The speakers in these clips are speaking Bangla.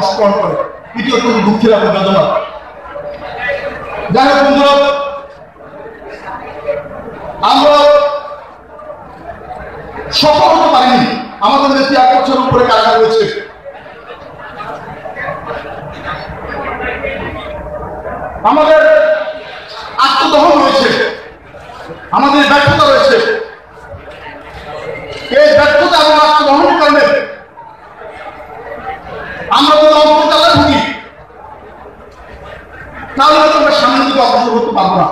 অংশগ্রহণ করে, এটি অত্যন্ত দুঃখের এবং বেদনা। যাই হোক বন্ধুরা, আমরা সফল হতে পারিনি। আমাদের দেশে 1 বছরের উপরে কারাগার রয়েছে। আমাদের আত্মদহন রয়েছে, আমাদের ব্যর্থতা রয়েছে। এই ব্যর্থতা এবং আত্মদহনের কারণে আমরা যদি অন্তর্জালে ঢুকি, তাহলে হয়তো আমরা সামনের দিকে অগ্রসর করতে পারবো না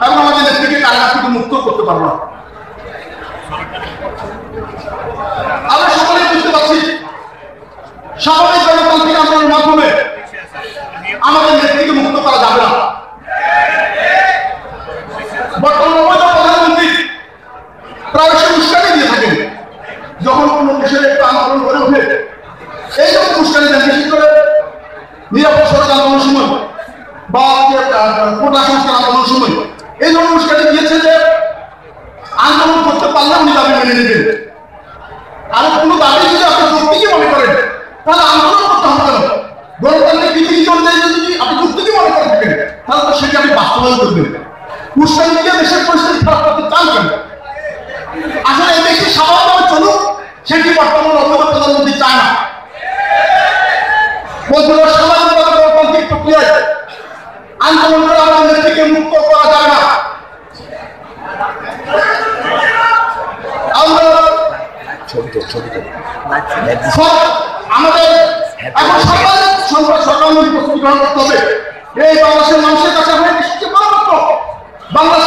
এবং আমাদের নেত্রীকে কারাগার থেকে মুক্ত করতে পারবো না। আমরা সকলেই বুঝতে পারছি, স্বাভাবিক গণতান্ত্রিক আন্দোলনের মাধ্যমে আমাদের নেত্রীকে মুক্ত করা যাবে না। বর্তমান অবৈধ প্রধানমন্ত্রী প্রায়শই উস্কানি দিয়ে থাকেন। যখন কোন দেশের একটু আন্দোলন গড়ে ওঠে, এই রকম উস্কানি দেন, বিশেষ করে নিরাপদ সড়ক আন্দোলনের সময় বা কোটা সংস্কার আন্দোলনের সময় এই ধরনের উস্কানি দিয়েছে যে আন্দোলন করতে পারলে উনি দাবি মেনে নেবেন। আর কোনো দাবি যদি আপনি যৌক্তিকই মনে করেন, তাহলে আন্দোলন করতে হবে কেন? গণতান্ত্রিক বিধি অনুযায়ী যদি আপনি যৌক্তিকই মনে করে থাকেন, তাহলে তো সেটা আপনি বাস্তবায়ন করবেন। উস্কানি দিয়ে দেশের পরিস্থিতি খারাপ করতে চান কেন? আসলে এই দেশে স্বাভাবিকভাবে চলুক, সেটি বর্তমান অবৈধ প্রধানমন্ত্রী চায় না। বন্ধুরা, স্বাভাবিকভাবে গণতান্ত্রিক প্রক্রিয়ায় আন্দোলন করে আমাদের নেত্রীকে মুক্ত করা যাবে না। আমরা আমাদের এখন সরকার প্রস্তুতি গ্রহণ করতে হবে। এই বাংলাদেশের মানুষের কাছে আমাদের সবচেয়ে বড় লক্ষ্য বাংলাদেশ